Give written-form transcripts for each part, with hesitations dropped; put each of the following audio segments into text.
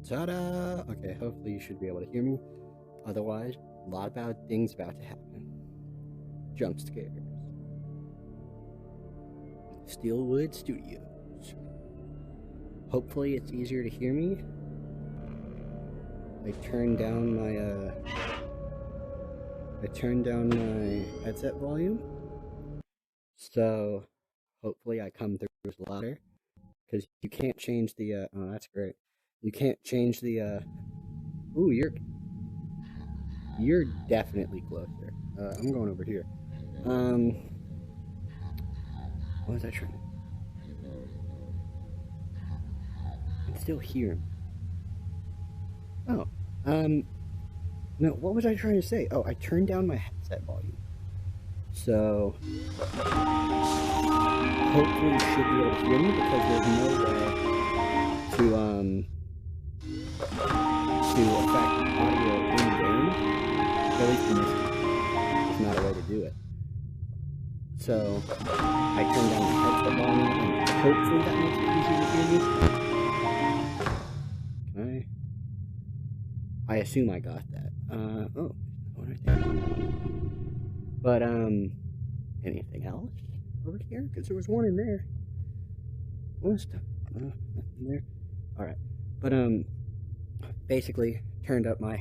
Ta-da! Okay, hopefully you should be able to hear me. Otherwise, a lot of bad things about to happen. Jump scares. Steelwood Studios. Hopefully it's easier to hear me. I turned down my headset volume. So hopefully I come through louder. Because you can't change the oh, that's great. You can't change the ooh, you're definitely closer. I'm going over here. What was I trying to... I can still hear him. Oh, no, what was I trying to say? Oh, I turned down my headset volume. So, hopefully you should be able to hear me, because there's no way to affect audio in game. At least in this game. There's not a way to do it. So, I turned down my headset volume, and hopefully that makes it easier to hear me. Can I assume I got that. Oh, one right there. But, anything else over here? Because there was one in there. Nothing there. Alright. But, basically, turned down my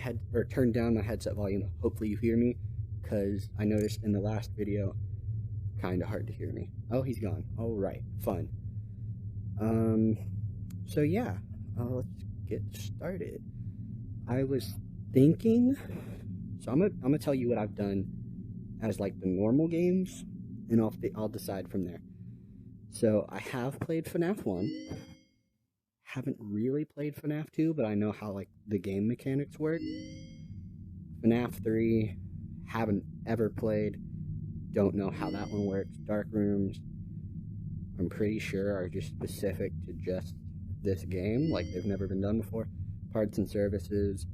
headset volume. Hopefully you hear me, because I noticed in the last video, kind of hard to hear me. Oh, he's gone. Alright, fun. So yeah, let's get started. I was thinking, so I'm gonna tell you what I've done as like the normal games, and I'll decide from there. So I have played FNAF 1. Haven't really played FNAF 2, but I know how like the game mechanics work. FNAF 3, haven't ever played. Don't know how that one works. Dark rooms, I'm pretty sure are just specific to just this game, like they've never been done before. Parts and services,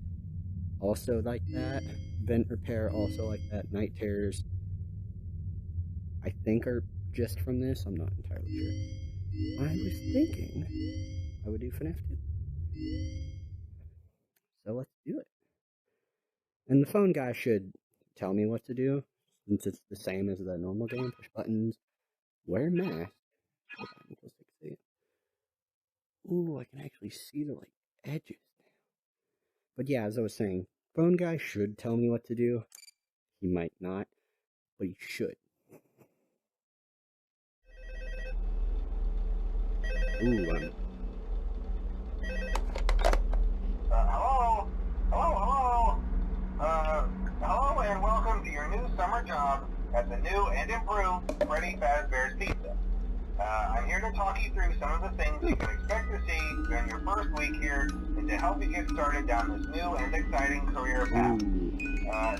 also like that. Vent repair, also like that. Night terrors, I think are just from this. I'm not entirely sure. I was thinking I would do FNAF 2. So let's do it. And the phone guy should tell me what to do, since it's the same as the normal game. Push buttons, wear mask. Ooh, I can actually see the like edges now. But yeah, as I was saying, phone guy should tell me what to do. He might not, but he should. Ooh, hello and welcome to your new summer job at the new and improved Freddy Fazbear's Pizza. I'm here to talk you through some of the things you can expect to see during your first week here, and to help you get started down this new and exciting career path.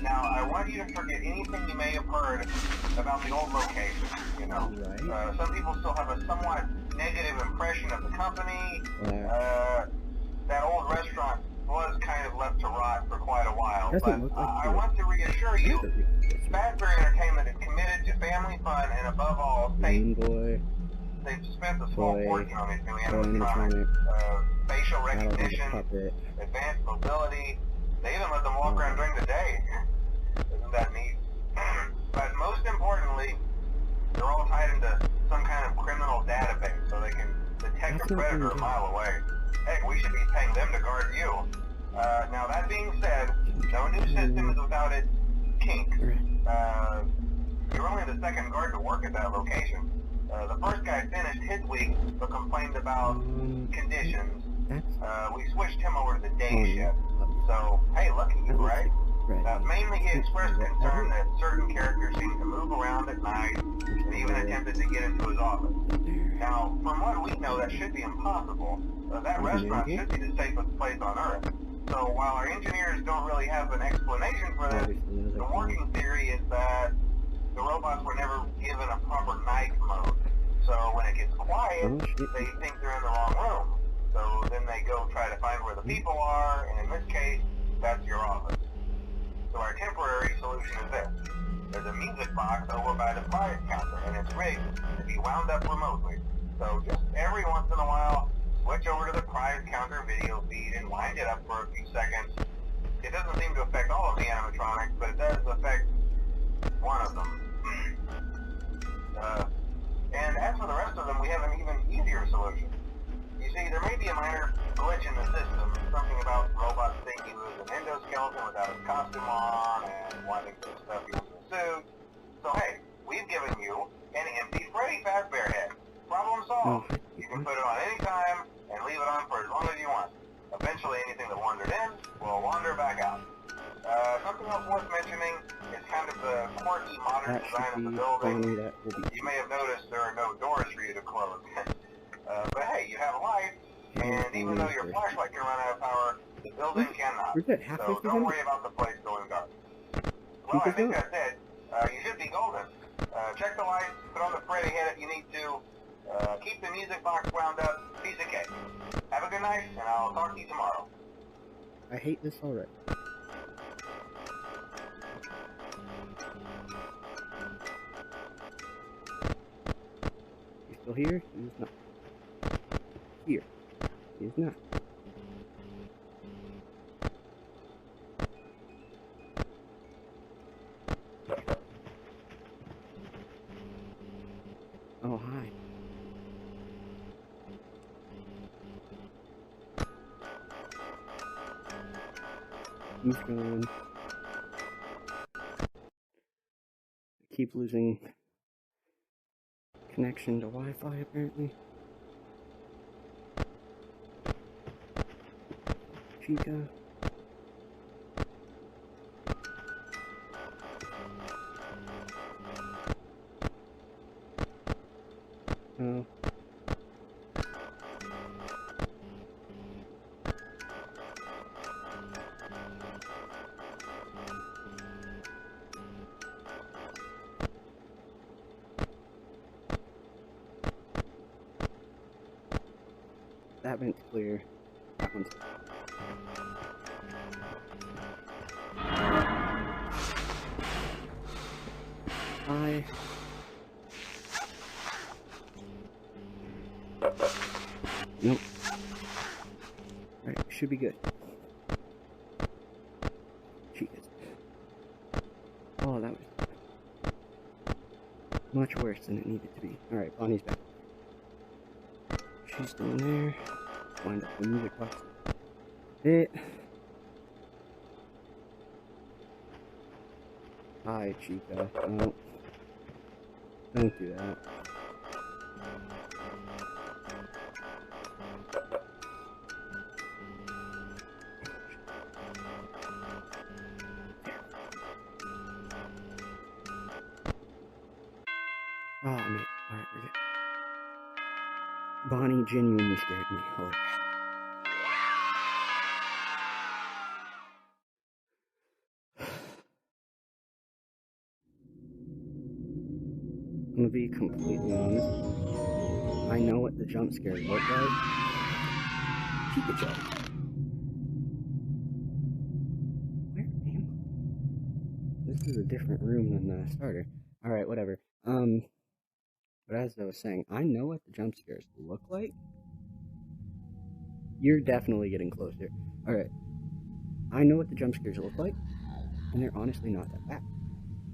Now, I want you to forget anything you may have heard about the old location, you know. Some people still have a somewhat negative impression of the company. That old restaurant was kind of left to rot for quite a while, but I want to reassure you, Fazbear Entertainment is committed to family fun and above all, they've spent a small fortune on these new animatronics, facial recognition, advanced mobility. They even let them walk around during the day. Isn't that neat? But most importantly, they're all tied into some kind of criminal database, so they can detect a predator a mile away. Heck, we should be paying them to guard you. Now that being said, no new system is without its kinks. You're only the second guard to work at that location. The first guy finished his week, but complained about conditions. We switched him over to the day shift. So, hey, lucky you, right? Mainly he expressed concern that certain characters seem to move around at night, and even attempted to get into his office. Now, from what we know, that should be impossible. That restaurant should be the safest place on Earth. So while our engineers don't really have an explanation for this, the working theory is that the robots were never given a proper night mode. So when it gets quiet, they think they're in the wrong room. So then they go try to find where the people are, and in this case, that's your office. So our temporary solution is this. There's a music box over by the prize counter, and it's rigged to be wound up remotely. So just every once in a while, switch over to the prize counter video feed and wind it up for a few seconds. It doesn't seem to affect all of the animatronics, but it does affect one of them. And as for the rest of them, we have an even easier solution. You see, there may be a minor glitch in the system, something about robots think he was an endoskeleton without his costume on, and wanting to stuff you into a suit. So hey, we've given you an empty Freddy Fazbear head. Problem solved. You can put it on any time, and leave it on for as long as you want. Eventually, anything that wandered in will wander back out. Something else worth mentioning is kind of the quirky modern design of the building. You may have noticed there are no doors for you to close. But hey, you have lights, and even though your flashlight can run out of power, the building cannot. So don't worry about the place going dark. Well, I think that's it. You should be golden. Check the lights, put on the Freddy head if you need to. Keep the music box wound up. Piece of cake. Have a good night, and I'll talk to you tomorrow. I hate this already. He's still here? He's not. Here. He's not. Oh, hi. He's gone. I keep losing connection to Wi-Fi, apparently. Chica. Oh. That vent's clear. That one's clear. Nope. Alright, should be good. She is. Oh, that was much worse than it needed to be. Alright, Bonnie's back. She's still in there. Wind up the music box. Hi, Chica. No. Don't do that. Oh, man. Alright, we're good. Bonnie genuinely scared me. Holy crap. I'm gonna be completely honest. I know what the jump scares look like. Pikachu. Where am I? This is a different room than the starter. Alright, whatever. But as I was saying, I know what the jump scares look like. You're definitely getting closer. Alright. I know what the jump scares look like, and they're honestly not that bad.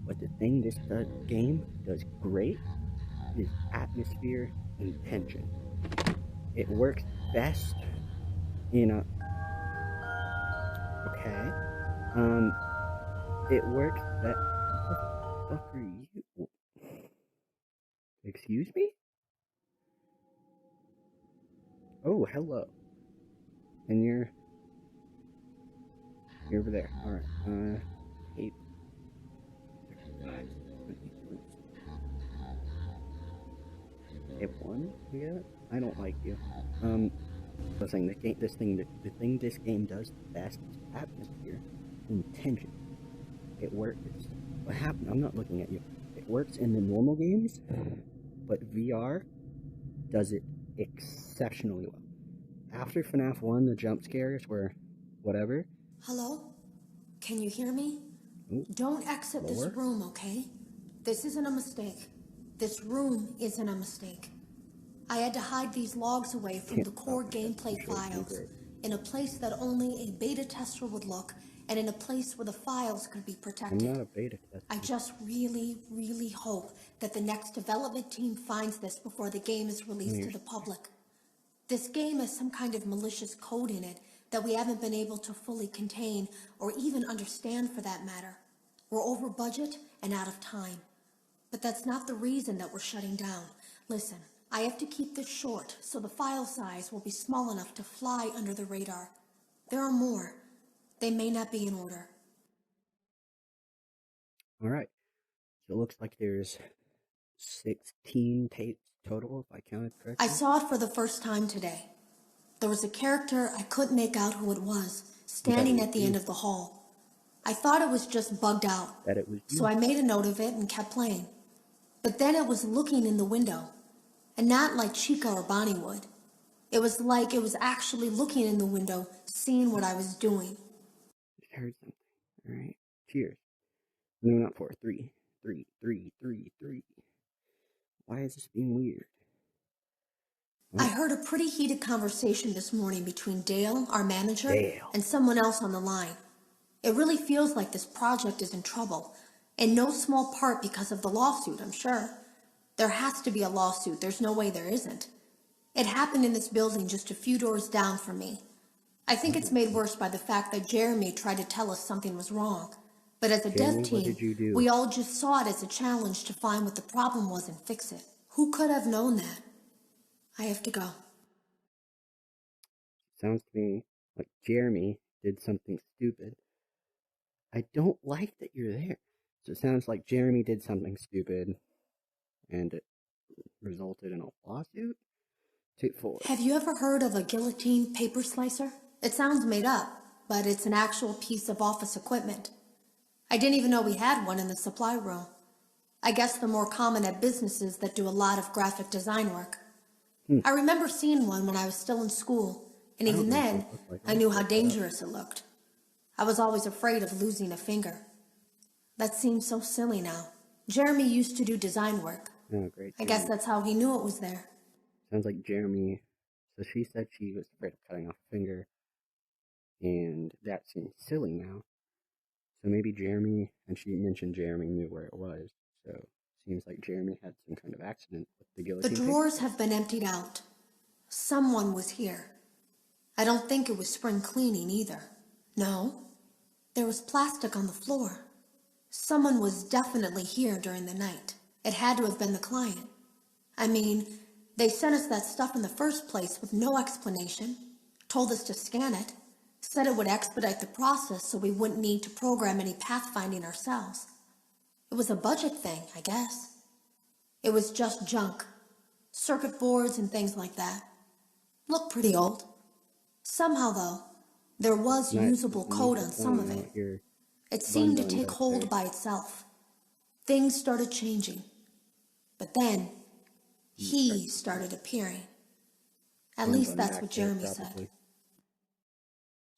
But the thing this game does great is atmosphere and tension. It works best in a... Okay. It works best... What the fuck are you... Excuse me? Oh, hello. And you're over there. Alright, hate. Hit one? Yeah? I don't like you. I was saying the thing this game does the best is atmosphere and tension. It works. What happened? I'm not looking at you. It works in the normal games, but VR does it exceptionally well. After FNAF 1, the jump scares were whatever. Hello? Can you hear me? Ooh, don't exit this room, okay? This isn't a mistake. This room isn't a mistake. I had to hide these logs away from the core gameplay files. in a place that only a beta tester would look, and in a place where the files could be protected. I'm not a beta tester. I just really, really hope that the next development team finds this before the game is released to the public. This game has some kind of malicious code in it that we haven't been able to fully contain or even understand, for that matter. We're over budget and out of time. But that's not the reason that we're shutting down. Listen, I have to keep this short so the file size will be small enough to fly under the radar. There are more. They may not be in order. Alright. So it looks like there's 16 tapes total, if I counted correctly. I saw it for the first time today. There was a character I couldn't make out who it was, standing at the end of the hall. I thought it was just bugged out, That it was you. so I made a note of it and kept playing. But then it was looking in the window, and not like Chica or Bonnie would. It was like it was actually looking in the window, seeing what I was doing. Just heard something. Alright. Cheers. No, not 4. 3. 3, 3, 3, 3. Why is this being weird? I heard a pretty heated conversation this morning between Dale, our manager, and someone else on the line. It really feels like this project is in trouble, in no small part because of the lawsuit, I'm sure. There has to be a lawsuit. There's no way there isn't. It happened in this building just a few doors down from me. I think it's made worse by the fact that Jeremy tried to tell us something was wrong. But as a dev team, we all just saw it as a challenge to find what the problem was and fix it. Who could have known that? I have to go. Sounds to me like Jeremy did something stupid. I don't like that you're there. So it sounds like Jeremy did something stupid and it resulted in a lawsuit? Take 4. Have you ever heard of a guillotine paper slicer? It sounds made up, but it's an actual piece of office equipment. I didn't even know we had one in the supply room. I guess they're more common at businesses that do a lot of graphic design work. I remember seeing one when I was still in school, and even then, I knew how dangerous it looked. I was always afraid of losing a finger. That seems so silly now. Jeremy used to do design work. Oh, great. I guess that's how he knew it was there. Sounds like Jeremy. So she said she was afraid of cutting off a finger, and that seems silly now. So maybe Jeremy, and she mentioned Jeremy knew where it was, so it seems like Jeremy had some kind of accident with the guillotine. The drawers have been emptied out. Someone was here. I don't think it was spring cleaning either. No, there was plastic on the floor. Someone was definitely here during the night. It had to have been the client. I mean, they sent us that stuff in the first place with no explanation, told us to scan it, said it would expedite the process so we wouldn't need to program any pathfinding ourselves. It was a budget thing, I guess. It was just junk. Circuit boards and things like that. Looked pretty old. Somehow, though, there was usable code on some of it. It seemed to take hold by itself. Things started changing. But then, he started appearing. At least that's what Jeremy said.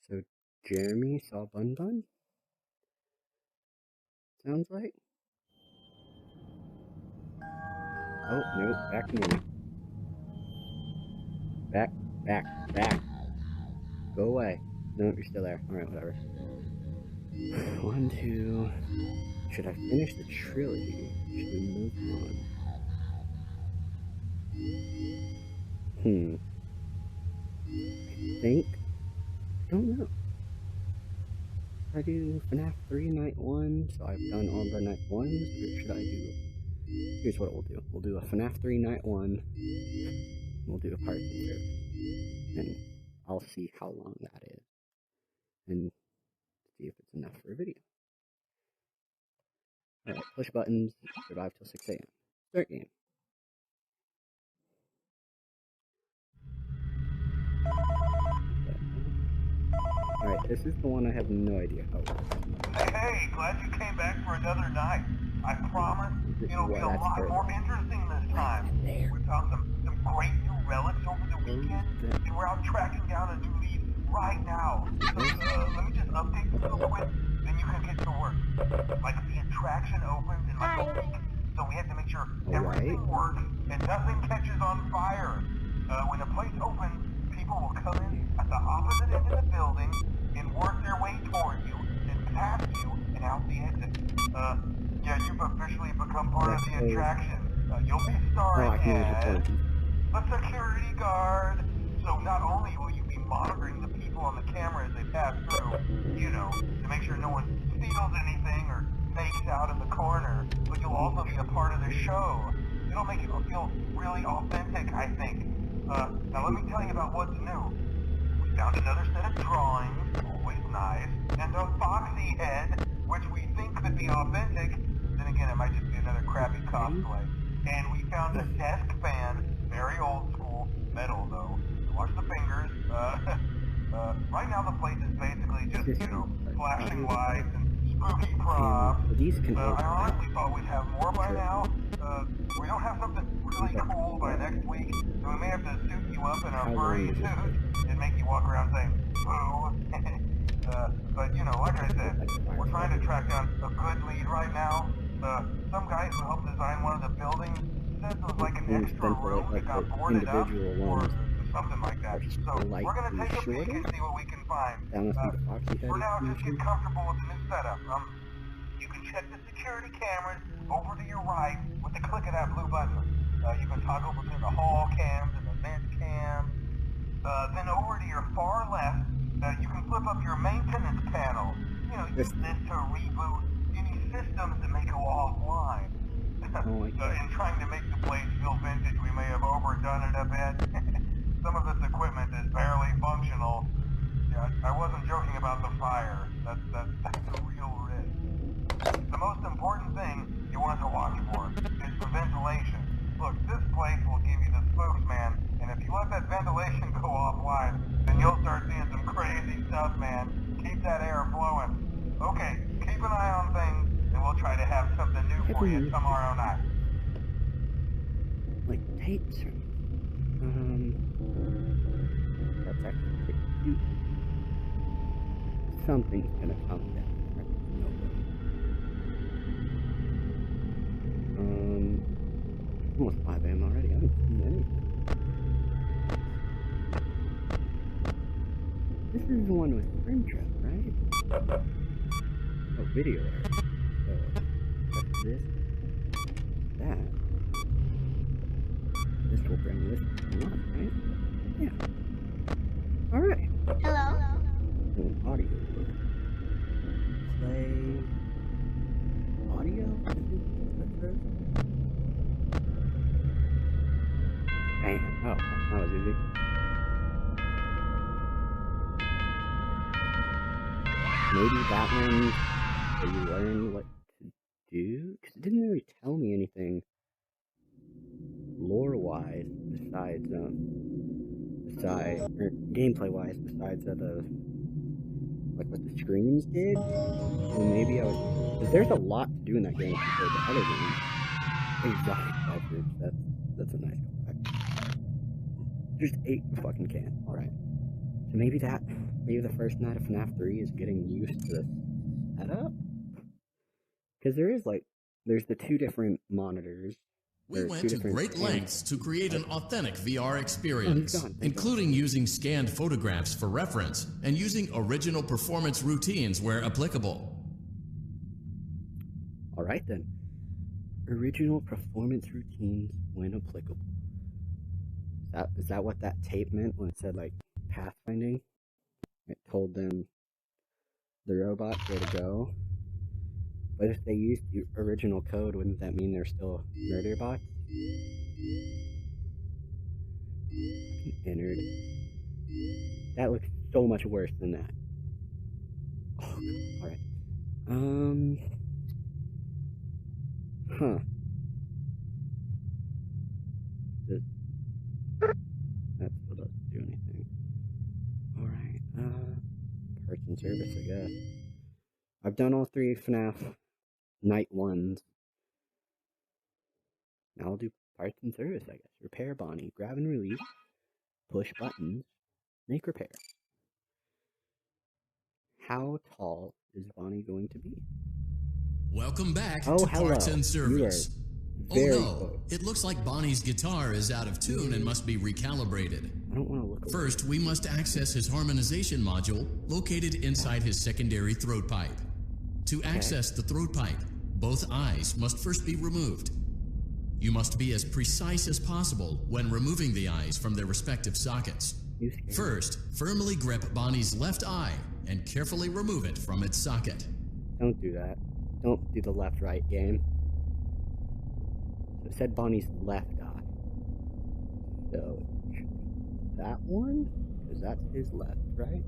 So, Jeremy saw Bun Bun? Sounds like? Oh, no, back to me. Back. Go away. No, you're still there. Alright, whatever. 1, 2... Should I finish the trilogy? Should we move on? I don't know. Should I do FNAF 3 Night 1, so I've done all the Night 1s, or should I do... Here's what we'll do. We'll do a FNAF 3 Night 1, we'll do a parts and service, and I'll see how long that is, and see if it's enough for a video. Alright, push buttons, survive till 6 AM. Start game. Alright, this is the one I have no idea how it works. Hey, glad you came back for another night. I promise it'll be a lot more interesting this time. We found some great new relics over the weekend, and we're out tracking down a new lead right now. So, let me just update you real quick, then you can get to work. Like, the attraction opens in like a week, so we have to make sure everything works and nothing catches on fire. When the place opens, people will come in at the opposite You've officially become part of the That's attraction. You'll be Oh, starring I can use the as quarantine. a security guard. So not only will you be monitoring the people on the camera as they pass through, you know, to make sure no one steals anything or fakes out in the corner, but you'll also be a part of the show. It'll make it feel really authentic, I think. Now let me tell you about what's new. We found another set of drawings, always nice, and a foxy head, which we think could be authentic. Then again, it might just be another crappy cosplay. And we found a desk fan, very old school, metal though. Watch the fingers. Right now the place is basically just, you know, flashing lights and spooky props. These can all I honestly thought we'd have more by now. We don't have something really cool by next week, so we may have to suit you up in a furry suit and make you walk around saying, boo. But, you know, like I said, we're trying to track down a good lead right now. Some guy who helped design one of the buildings says it was like an extra room that got boarded up, or something like that. So we're going to take a peek and see what we can find. For now, just get comfortable with the new setup. You can check the security cameras over to your right with the click of that blue button. You can toggle between the hall cams and the vent cams. Then over to your far left, you can flip up your maintenance panel. You know, use this to reboot any systems that may go offline. In trying to make the place feel vintage, we may have overdone it a bit. Some of this equipment is barely functional. Yeah, I wasn't joking about the fire. That's a real risk. The most important thing you want to watch for is the ventilation. Look, this place will give you the spooks, man. And if you let that ventilation go offline, then you'll start seeing some crazy stuff, man. Keep that air flowing. Okay, keep an eye on things, and we'll try to have something new for you tomorrow night. Like tapes or that's actually pretty cute. Something's gonna come down. Almost 5 a.m. already. I haven't seen anything. This is the one with Springtrap, right? Oh, video error. So, that's this. That. This will bring this up, right? Yeah. Alright. Hello? Audio. Play. Audio? Bam. Oh, that was easy. Maybe that one, where you learn what to do? Because it didn't really tell me anything lore-wise besides, or gameplay-wise besides like what the screens did. So maybe I was, because there's a lot to do in that game compared to other games. Exotic beverage, that's a nice callback. Just ate the fucking can. Alright. So maybe the first night of FNAF 3 is getting used to the setup? Because there's the two different monitors. We went to great lengths to create an authentic VR experience, including using scanned photographs for reference and using original performance routines where applicable. Alright then. Original performance routines when applicable. Is that what that tape meant when it said, like, pathfinding? It told them the robot where to go. But if they used the original code, wouldn't that mean they're still murder bots? Entered. That looks so much worse than that. Oh, alright. Huh. That's what doesn't do anything. Alright, parts and service, I guess. I've done all 3 FNAF night 1s. Now I'll do parts and service, I guess. Repair Bonnie. Grab and release. Push buttons. Make repair. How tall is Bonnie going to be? Welcome back to Parts and Service. Oh no, it looks like Bonnie's guitar is out of tune and must be recalibrated. I don't want to look away. First, we must access his harmonization module located inside his secondary throat pipe. To access the throat pipe, both eyes must first be removed. You must be as precise as possible when removing the eyes from their respective sockets. First, firmly grip Bonnie's left eye and carefully remove it from its socket. Don't do that. Don't do the left-right game. So it said Bonnie's left eye. So, that one? Because that's his left, right?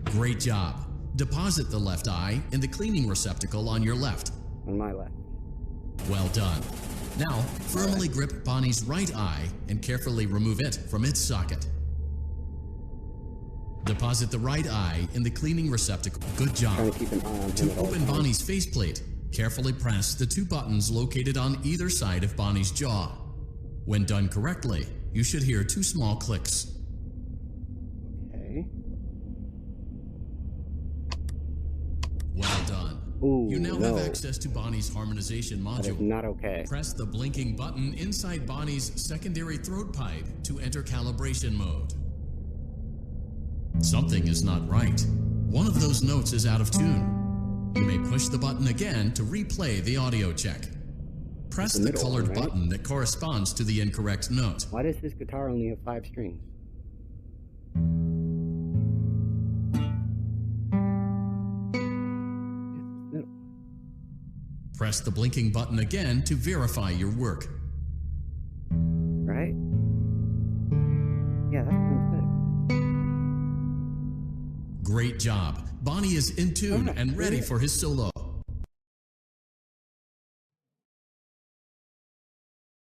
Great job. Deposit the left eye in the cleaning receptacle on your left. On my left. Well done. Now, firmly grip Bonnie's right eye and carefully remove it from its socket. Deposit the right eye in the cleaning receptacle. Good job. Trying to keep an eye on him To at all open times. Bonnie's faceplate, carefully press the 2 buttons located on either side of Bonnie's jaw. When done correctly, you should hear 2 small clicks. Okay. Well done. Ooh, You now no. have access to Bonnie's harmonization That is module. not okay. Press the blinking button inside Bonnie's secondary throat pipe to enter calibration mode. Something is not right. One of those notes is out of tune. You may push the button again to replay the audio check. Press the middle colored one, right? button that corresponds to the incorrect note. Why does this guitar only have 5 strings? Middle. Press the blinking button again to verify your work. Right? Yeah, that sounds good. Great job. Bonnie is in tune Oh, and ready great. for his solo.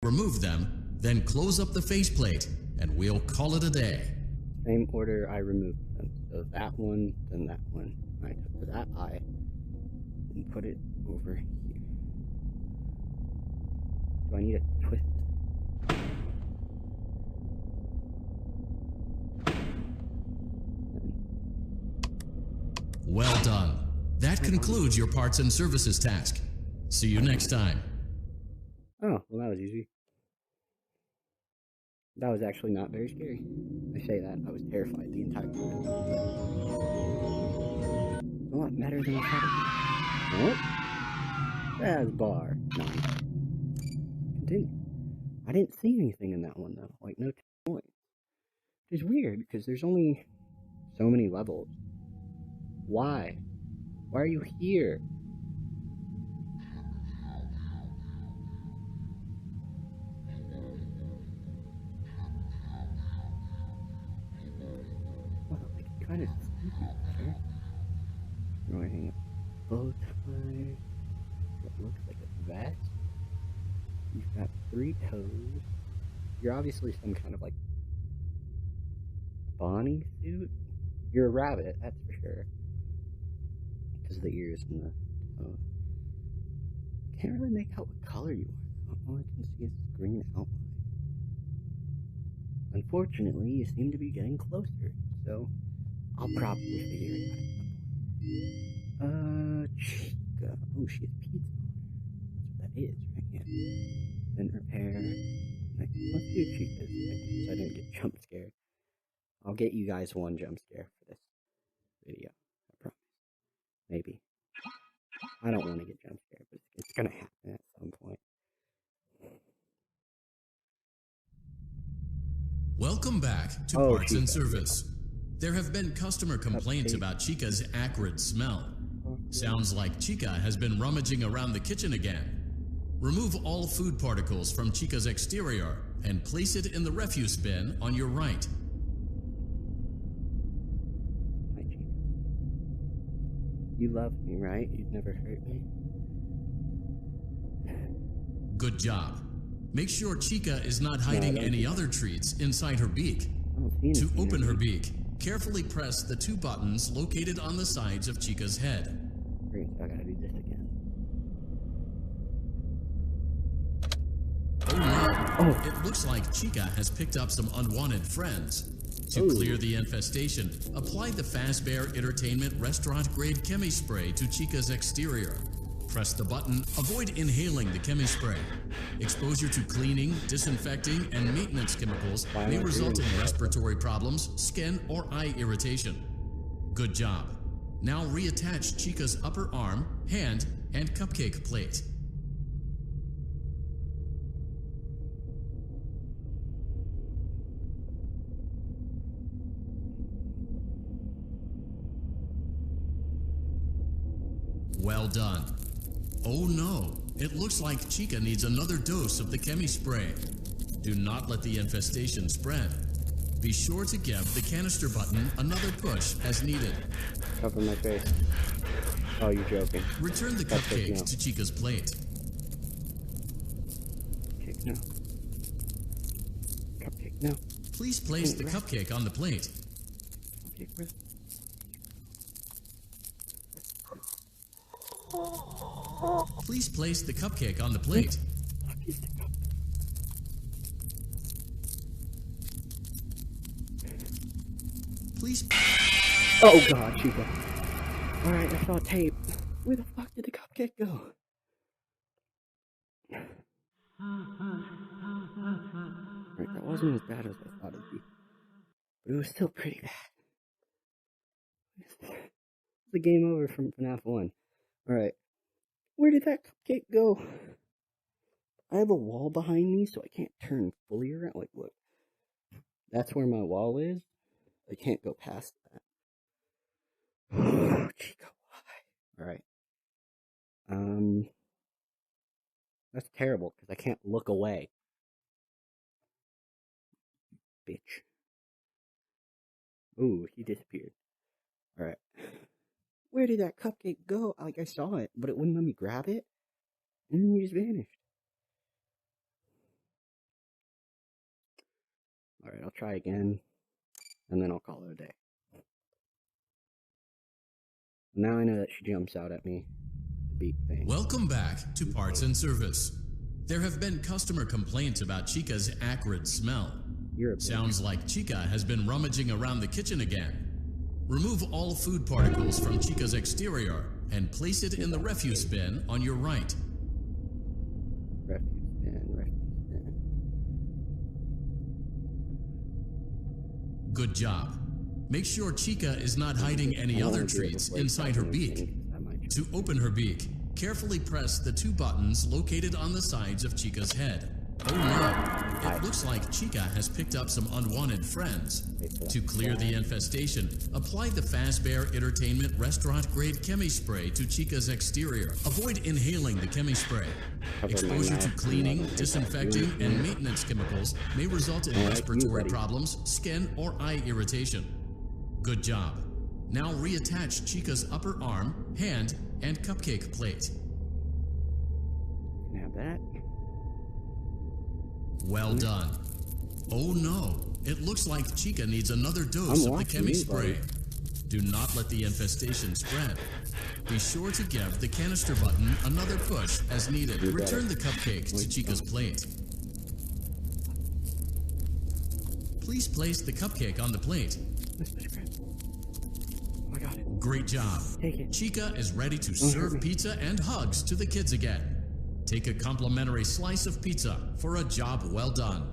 Remove them, then close up the faceplate, and we'll call it a day. Same order I removed them. So that one, then that one. I took that eye and put it over here. Do I need to twist this? Well done. That concludes your parts and services task. See you next time. Oh, well, that was easy. That was actually not very scary. I say that, I was terrified the entire time. A lot better than I thought it would. What? That's bar. Nice. Continue. I didn't see anything in that one, though. Like, no points. Which is weird, because there's only so many levels. Why? Why are you here? Wow, like kind of sleepy there. Wearing a bow tie. What looks like a vest. You've got 3 toes. You're obviously some kind of like Bonnie suit. You're a rabbit, that's for sure. Because of the ears and the toes. Can't really make out what color you are, though. All I can see is this green outline. Unfortunately, you seem to be getting closer, so I'll probably figure it out. Chica. Oh, she has pizza on her. That's what that is, right? Yeah. Then repair. Let's do Chica's so I didn't get jump scared. I'll get you guys 1 jump scare for this video. I promise. Maybe. I don't want to get jump scared, but it's gonna happen at some point. Welcome back to Oh, Parts and Chica. Service. There have been customer complaints Update. about Chica's acrid smell. Sounds like Chica has been rummaging around the kitchen again. Remove all food particles from Chica's exterior and place it in the refuse bin on your right. Hi, Chica. You love me, right? You'd never hurt me. Good job. Make sure Chica is not hiding don't any do other treats inside her beak. I don't see To anything open there. her beak, carefully press the 2 buttons located on the sides of Chica's head. Great, so I gotta do this again. Oh no! Oh. It looks like Chica has picked up some unwanted friends. To clear the infestation, apply the Fazbear Entertainment restaurant-grade chemi spray to Chica's exterior. Press the button. Avoid inhaling the chemi spray. Exposure to cleaning, disinfecting, and maintenance chemicals may result in respiratory problems, skin, or eye irritation. Good job. Now reattach Chica's upper arm, hand, and cupcake plate. Well done. Oh no, it looks like Chica needs another dose of the chemi spray. Do not let the infestation spread. Be sure to give the canister button another push as needed. Cover my face. Oh, you're joking. Return the cupcake to Chica's plate. Cupcake no. Cupcake no. Please place the cupcake on the plate. Cupcake rest. Please place the cupcake on the plate. Please. Oh God, Chica. Alright, I saw tape. Where the fuck did the cupcake go? Alright, that wasn't as bad as I thought it'd be. But it was still pretty bad. It's the game over from FNAF 1. Alright. Where did that cupcake go? I have a wall behind me, so I can't turn fully around. Like, look. That's where my wall is. I can't go past that. Oh, Chica, why? Alright. That's terrible, because I can't look away. Bitch. Ooh, he disappeared. Alright. Where did that cupcake go? Like, I saw it, but it wouldn't let me grab it. And then he just vanished. Alright, I'll try again. And then I'll call it a day. Now I know that she jumps out at me. The beep thing. Welcome back to Parts and Service. There have been customer complaints about Chica's acrid smell. Sounds like Chica has been rummaging around the kitchen again. Remove all food particles from Chica's exterior and place it in the refuse bin on your right. Refuse bin. Good job. Make sure Chica is not hiding any other treats inside her beak. To open her beak, carefully press the two buttons located on the sides of Chica's head. Oh no, it looks like Chica has picked up some unwanted friends. To clear the infestation, apply the Fazbear Entertainment restaurant-grade chemi spray to Chica's exterior. Avoid inhaling the chemi spray. Exposure to cleaning, disinfecting, and maintenance chemicals may result in respiratory problems, skin, or eye irritation. Good job. Now reattach Chica's upper arm, hand, and cupcake plate. Can I have that? Well done. Oh no, it looks like Chica needs another dose of the chemi spray. Do not let the infestation spread. Be sure to give the canister button another push as needed. Return the cupcake to Chica's plate. Please place the cupcake on the plate. I got it. Great job. Take it. Chica is ready to serve pizza and hugs to the kids again. Take a complimentary slice of pizza for a job well done.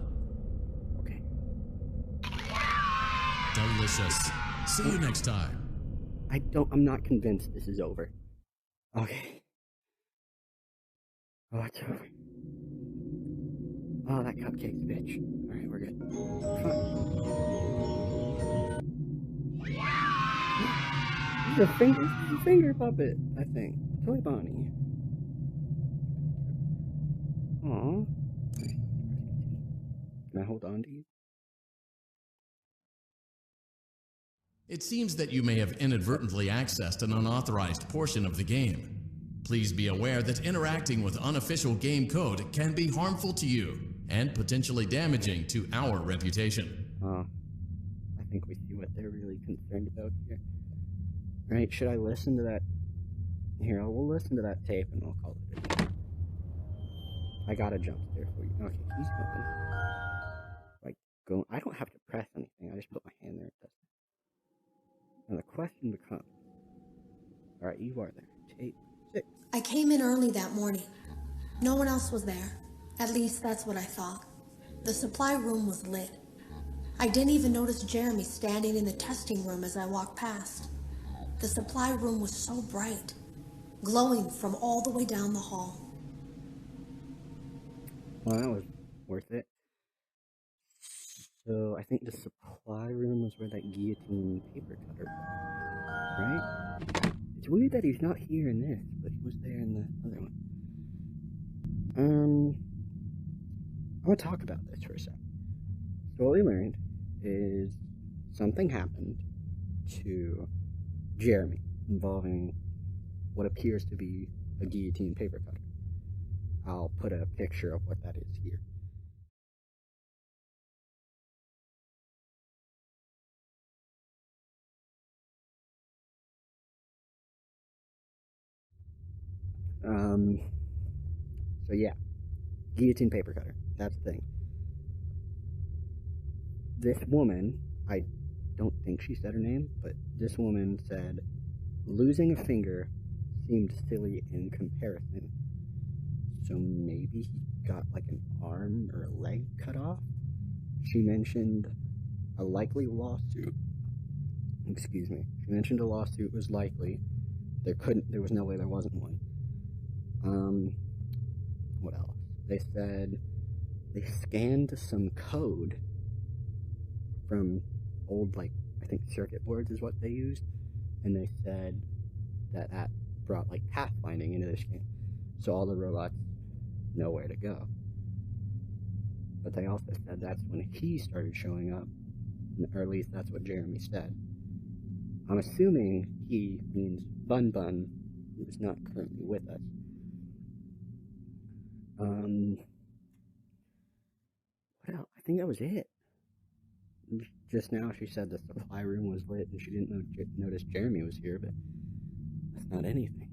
Okay. Delicious. See you next time. I'm not convinced this is over. Okay. Oh, it's over. Oh, that cupcake's bitch. Alright, we're good. This is a finger puppet, I think. Toy Bonnie. Aww. Can I hold on to you? It seems that you may have inadvertently accessed an unauthorized portion of the game. Please be aware that interacting with unofficial game code can be harmful to you and potentially damaging to our reputation. I think we see what they're really concerned about here. Right, should I listen to that? Here, we'll listen to that tape and I'll call it a day. I got a jump scare for you. Okay, he's going. Like, I don't have to press anything. I just put my hand there. It does. And the question becomes, alright, you are there. Tape. 6. I came in early that morning. No one else was there. At least that's what I thought. The supply room was lit. I didn't even notice Jeremy standing in the testing room as I walked past. The supply room was so bright, glowing from all the way down the hall. Well, that was worth it. So I think the supply room was where that guillotine paper cutter was, right? It's weird that he's not here in this, but he was there in the other one. I'm gonna talk about this for a second. So what we learned is something happened to Jeremy involving what appears to be a guillotine paper cutter. I'll put a picture of what that is here. So yeah, guillotine paper cutter. That's the thing. This woman, I don't think she said her name, but this woman said losing a finger seemed silly in comparison. So maybe he got like an arm or a leg cut off. She mentioned a likely lawsuit. Excuse me. She mentioned a lawsuit was likely. There was no way there wasn't one. What else? They said they scanned some code from old, like, I think circuit boards is what they used, and they said that brought, like, pathfinding into this game. So all the robots know where to go. But they also said that's when he started showing up, or at least that's what Jeremy said. I'm assuming he means Bun Bun, who is not currently with us. What else? I think that was it. Just now she said the supply room was lit and she didn't notice Jeremy was here, but that's not anything.